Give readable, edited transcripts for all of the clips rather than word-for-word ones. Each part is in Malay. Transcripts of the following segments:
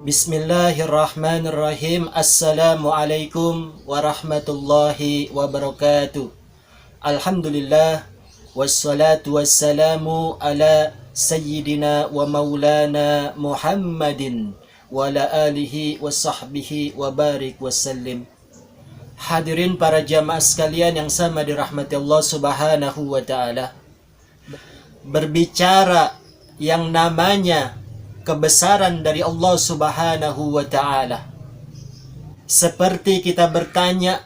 Bismillahirrahmanirrahim. Assalamualaikum warahmatullahi wabarakatuh. Alhamdulillah. Wassalatu wassalamu ala sayyidina wa maulana Muhammadin wa ala alihi wa sahbihi wa barik wasallim. Hadirin para jamaah sekalian yang sama dirahmati Allah subhanahu wa ta'ala, berbicara yang namanya kebesaran dari Allah subhanahu wa ta'ala, seperti kita bertanya,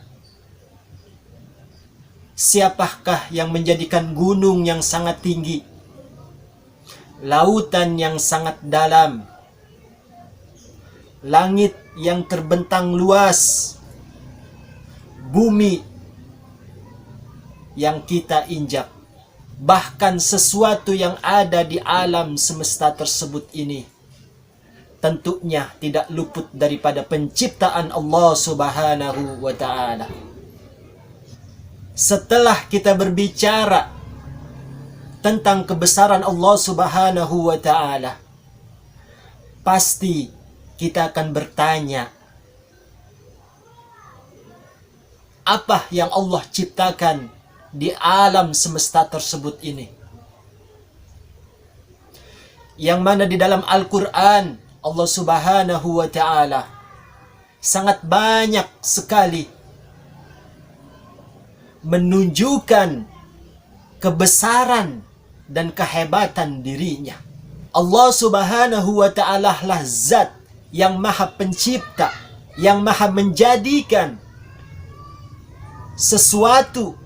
siapakah yang menjadikan gunung yang sangat tinggi, lautan yang sangat dalam, langit yang terbentang luas, bumi yang kita injak, bahkan sesuatu yang ada di alam semesta tersebut ini tentunya tidak luput daripada penciptaan Allah subhanahu wa ta'ala. Setelah kita berbicara tentang kebesaran Allah subhanahu wa ta'ala, pasti kita akan bertanya, apa yang Allah ciptakan di alam semesta tersebut ini, yang mana di dalam Al-Quran Allah subhanahu wa ta'ala sangat banyak sekali menunjukkan kebesaran dan kehebatan dirinya. Allah subhanahu wa ta'ala lah zat yang maha pencipta, yang maha menjadikan sesuatu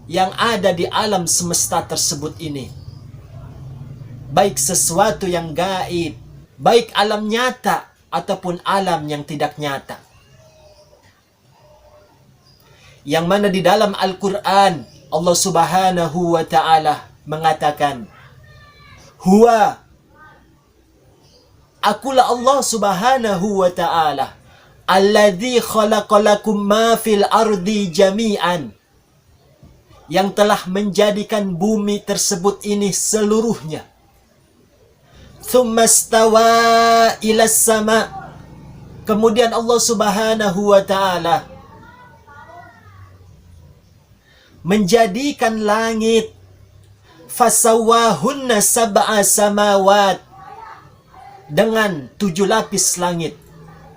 yang ada di alam semesta tersebut ini, baik sesuatu yang gaib, baik alam nyata ataupun alam yang tidak nyata. Yang mana di dalam Al-Quran Allah subhanahu wa ta'ala mengatakan, Huwa, akulah Allah subhanahu wa ta'ala, alladzi khalaqalakum ma fil ardi jami'an, yang telah menjadikan bumi tersebut ini seluruhnya. Thumma stawa ila sama, kemudian Allah subhanahu wa ta'ala menjadikan langit, fasawahunna sab'a samawat, dengan 7 lapis langit,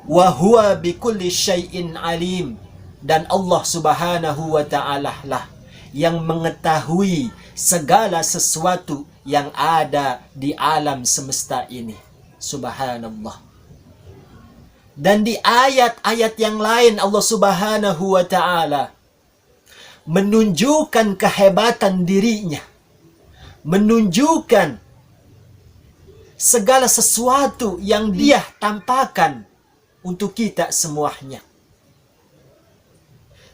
wa huwa bikulli syai'in alim, dan Allah subhanahu wa ta'ala lah yang mengetahui segala sesuatu yang ada di alam semesta ini. Subhanallah. Dan di ayat-ayat yang lain Allah subhanahu wa ta'ala menunjukkan kehebatan dirinya, menunjukkan segala sesuatu yang Dia tampakkan untuk kita semuanya.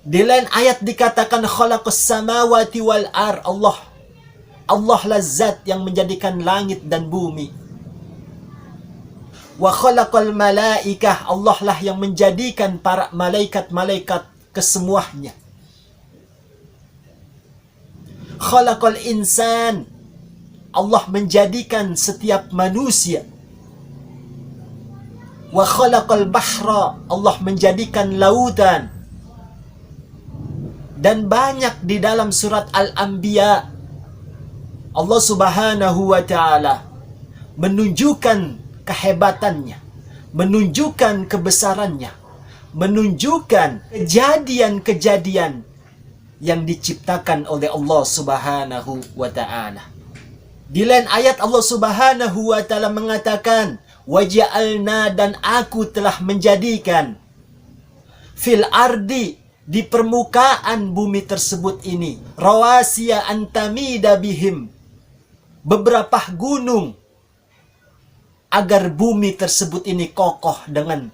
Di lain ayat dikatakan khalaqas samawati wal ar, Allah lah zat yang menjadikan langit dan bumi. Wa khalaqal malaikah, Allah lah yang menjadikan para malaikat-malaikat kesemuanya. Khalaqal insan, Allah menjadikan setiap manusia. Wa khalaqal bahra, Allah menjadikan lautan. Dan banyak di dalam surat Al-Anbiya Allah subhanahu wa ta'ala menunjukkan kehebatannya, menunjukkan kebesarannya, menunjukkan kejadian-kejadian yang diciptakan oleh Allah subhanahu wa ta'ala. Di lain ayat Allah subhanahu wa ta'ala mengatakan, waja'alna, dan aku telah menjadikan, fil ardi, di permukaan bumi tersebut ini, rawasiya antamida bihim, beberapa gunung, agar bumi tersebut ini kokoh dengan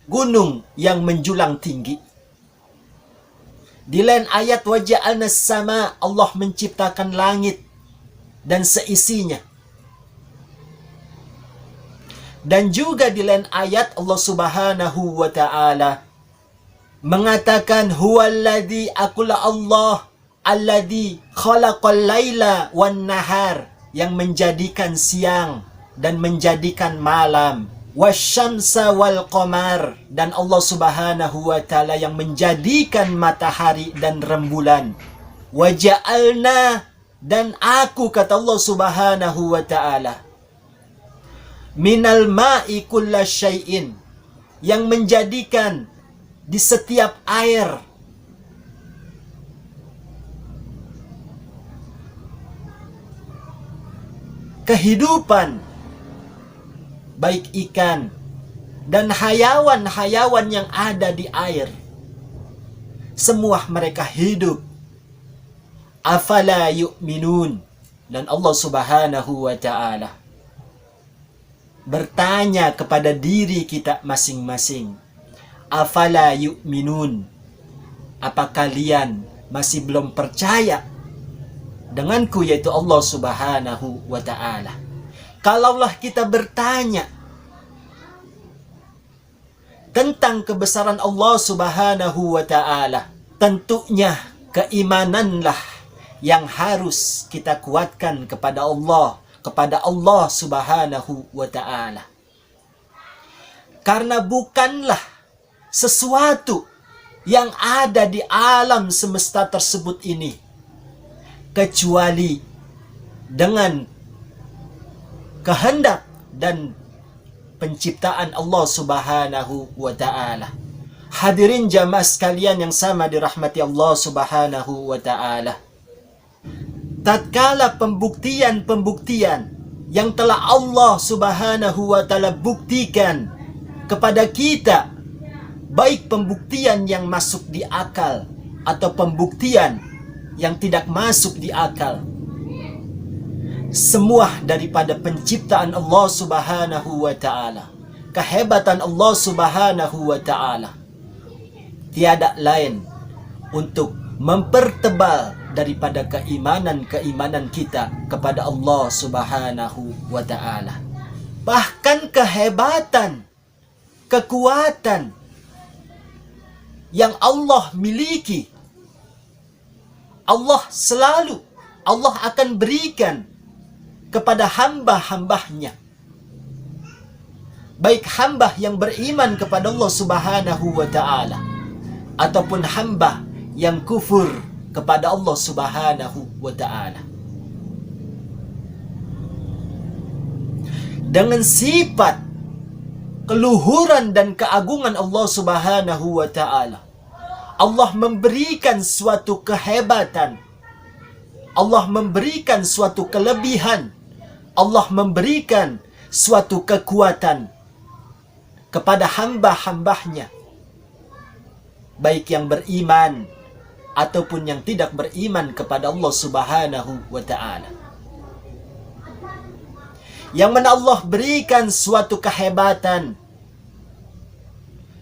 gunung yang menjulang tinggi. Di lain ayat waja'alna sama, Allah menciptakan langit dan seisinya. Dan juga di lain ayat Allah subhanahu wa ta'ala mengatakan, huwallazi, akulah Allah, alladzi khalaqal laila wan nahar, yang menjadikan siang dan menjadikan malam, wasyamsa wal qamar, dan Allah Subhanahu wa taala yang menjadikan matahari dan rembulan. Waja'alna, dan aku, kata Allah Subhanahu wa taala, minal ma'i kulla syai'in, yang menjadikan di setiap air kehidupan, baik ikan dan hayawan-hayawan yang ada di air, semua mereka hidup. Afala yu'minun, dan Allah Subhanahu wa ta'ala bertanya kepada diri kita masing-masing, afala yu'minun, apa kalian masih belum percaya denganku, yaitu Allah Subhanahu wa ta'ala? Kalaulah kita bertanya tentang kebesaran Allah Subhanahu wa ta'ala, tentunya keimananlah yang harus kita kuatkan kepada Allah Subhanahu wa ta'ala. Karena bukanlah sesuatu yang ada di alam semesta tersebut ini kecuali dengan kehendak dan penciptaan Allah Subhanahu wa ta'ala. Hadirin jamaah sekalian yang sama dirahmati Allah Subhanahu wa ta'ala, tatkala pembuktian-pembuktian yang telah Allah Subhanahu wa ta'ala buktikan kepada kita, baik pembuktian yang masuk di akal atau pembuktian yang tidak masuk di akal, semua daripada penciptaan Allah Subhanahu wa ta'ala, kehebatan Allah Subhanahu wa ta'ala, tiada lain untuk mempertebal daripada keimanan kita kepada Allah Subhanahu wa ta'ala. Bahkan kehebatan, kekuatan yang Allah miliki, Allah akan berikan kepada hamba-hambanya, baik hamba yang beriman kepada Allah Subhanahu wa ta'ala ataupun hamba yang kufur kepada Allah Subhanahu wa ta'ala. Dengan sifat keluhuran dan keagungan Allah Subhanahu wa ta'ala, Allah memberikan suatu kehebatan, Allah memberikan suatu kelebihan, Allah memberikan suatu kekuatan kepada hamba-hambanya, baik yang beriman ataupun yang tidak beriman kepada Allah Subhanahu wa ta'ala. Yang mana Allah berikan suatu kehebatan,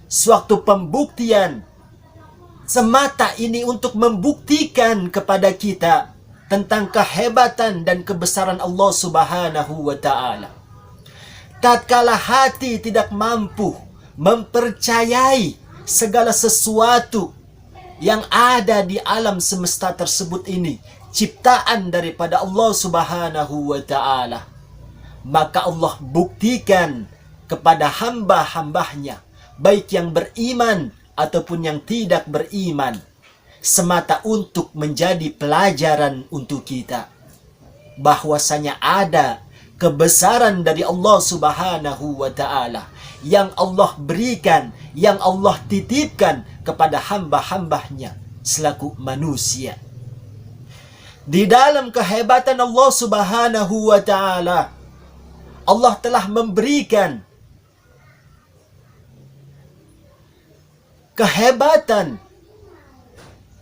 suatu pembuktian, semata ini untuk membuktikan kepada kita tentang kehebatan dan kebesaran Allah Subhanahu wa ta'ala. Tatkala hati tidak mampu mempercayai segala sesuatu yang ada di alam semesta tersebut ini, ciptaan daripada Allah Subhanahu wa ta'ala, maka Allah buktikan kepada hamba-hambanya, baik yang beriman ataupun yang tidak beriman, semata untuk menjadi pelajaran untuk kita, bahwasanya ada kebesaran dari Allah Subhanahu wa ta'ala yang Allah berikan, yang Allah titipkan kepada hamba-hambanya selaku manusia. Di dalam kehebatan Allah Subhanahu wa ta'ala, Allah telah memberikan kehebatan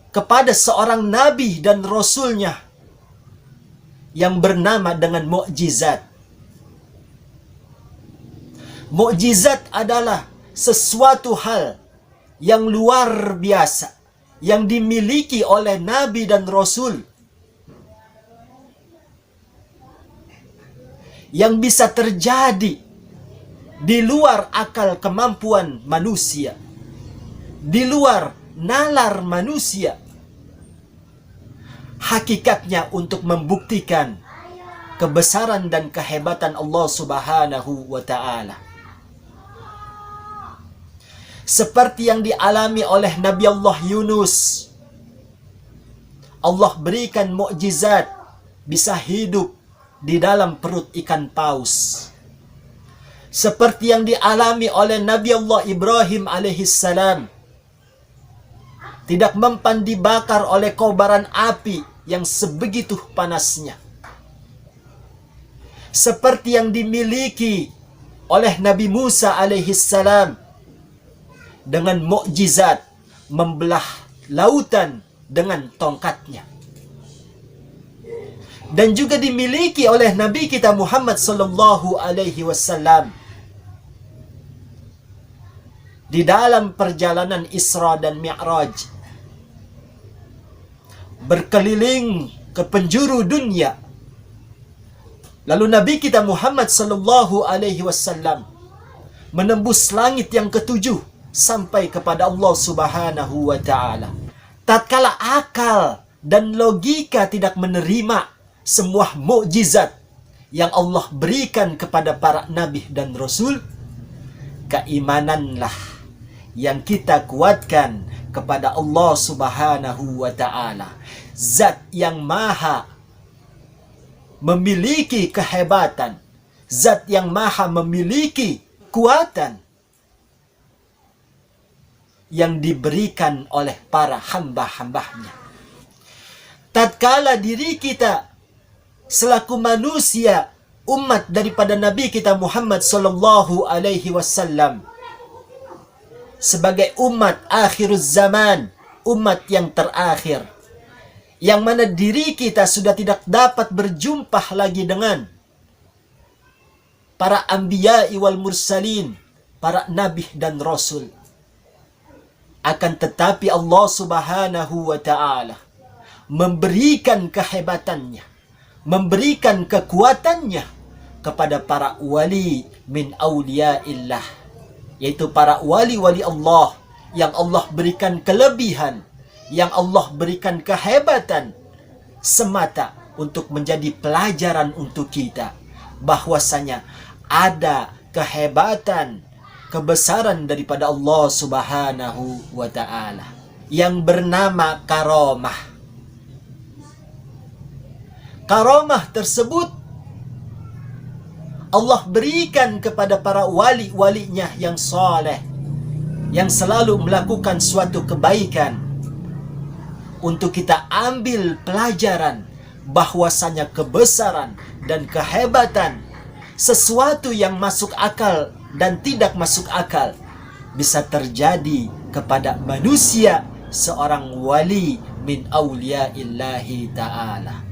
kepada seorang nabi dan rasulnya yang bernama dengan mukjizat. Mukjizat adalah sesuatu hal yang luar biasa yang dimiliki oleh nabi dan rasul, yang bisa terjadi di luar akal kemampuan manusia, di luar nalar manusia. Hakikatnya untuk membuktikan kebesaran dan kehebatan Allah Subhanahu wa ta'ala. seperti yang dialami oleh Nabi Allah Yunus. Allah berikan mukjizat, bisa hidup di dalam perut ikan paus. Seperti yang dialami oleh Nabi Allah Ibrahim alaihissalam, tidak mempan dibakar oleh kobaran api yang sebegitu panasnya. Seperti yang dimiliki oleh Nabi Musa alaihissalam dengan mukjizat membelah lautan dengan tongkatnya. Dan juga dimiliki oleh Nabi kita Muhammad sallallahu alaihi wasallam di dalam perjalanan Isra dan Mi'raj, berkeliling ke penjuru dunia. Lalu Nabi kita Muhammad sallallahu alaihi wasallam menembus langit yang ketujuh sampai kepada Allah Subhanahu wa taala. Tatkala akal dan logika tidak menerima semua mukjizat yang Allah berikan kepada para nabi dan rasul, keimananlah yang kita kuatkan kepada Allah Subhanahu wa taala, zat yang maha memiliki kehebatan, zat yang maha memiliki kuatan yang diberikan oleh para hamba-hambanya. Tatkala diri kita selaku manusia, umat daripada Nabi kita Muhammad sallallahu alaihi wasallam, sebagai umat akhiruz zaman, umat yang terakhir, yang mana diri kita sudah tidak dapat berjumpa lagi dengan para anbiya wal mursalin, para nabi dan rasul. Akan tetapi Allah Subhanahu wa taala memberikan kehebatannya, memberikan kekuatannya kepada para wali min auliyaillah, yaitu para wali-wali Allah yang Allah berikan kelebihan, yang Allah berikan kehebatan semata untuk menjadi pelajaran untuk kita, bahwasanya ada kehebatan, kebesaran daripada Allah Subhanahu wa taala yang bernama karamah. Karamah tersebut Allah berikan kepada para wali-walinya yang saleh, yang selalu melakukan suatu kebaikan, untuk kita ambil pelajaran bahwasanya kebesaran dan kehebatan sesuatu yang masuk akal dan tidak masuk akal bisa terjadi kepada manusia, seorang wali min auliya'illahi ta'ala.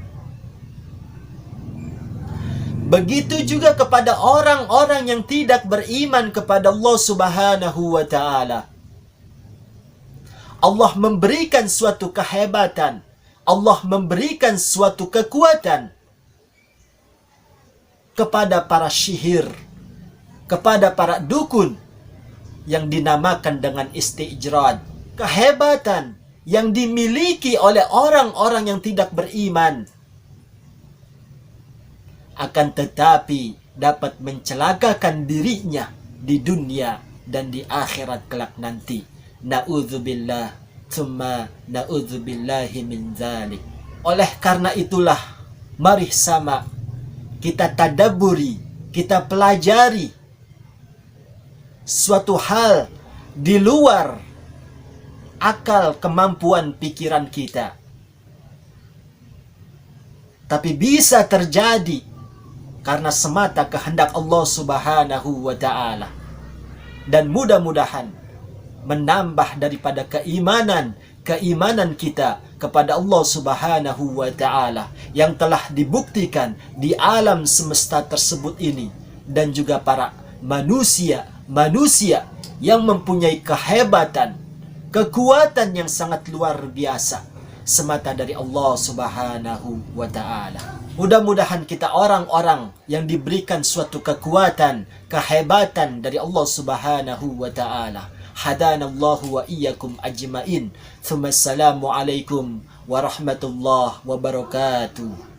Begitu juga kepada orang-orang yang tidak beriman kepada Allah Subhanahu wa ta'ala. Allah memberikan suatu kehebatan, Allah memberikan suatu kekuatan kepada para syihir, kepada para dukun yang dinamakan dengan istijrad. Kehebatan yang dimiliki oleh orang-orang yang tidak beriman, akan tetapi dapat mencelakakan dirinya di dunia dan di akhirat kelak nanti. Na'udzubillah, thumma na'udzubillahi min dzalik. Oleh karena itulah, mari sama kita tadabburi, kita pelajari suatu hal di luar akal kemampuan pikiran kita, tapi bisa terjadi karena semata kehendak Allah Subhanahu wa ta'ala. Dan mudah-mudahan menambah daripada keimanan kita kepada Allah Subhanahu wa ta'ala yang telah dibuktikan di alam semesta tersebut ini, dan juga para manusia yang mempunyai kehebatan, kekuatan yang sangat luar biasa semata dari Allah Subhanahu wa ta'ala. Mudah-mudahan kita orang-orang yang diberikan suatu kekuatan, kehebatan dari Allah Subhanahu wa ta'ala. Hadanallahu wa iyyakum ajma'in. Tsumma assalamu alaikum warahmatullahi wabarakatuh.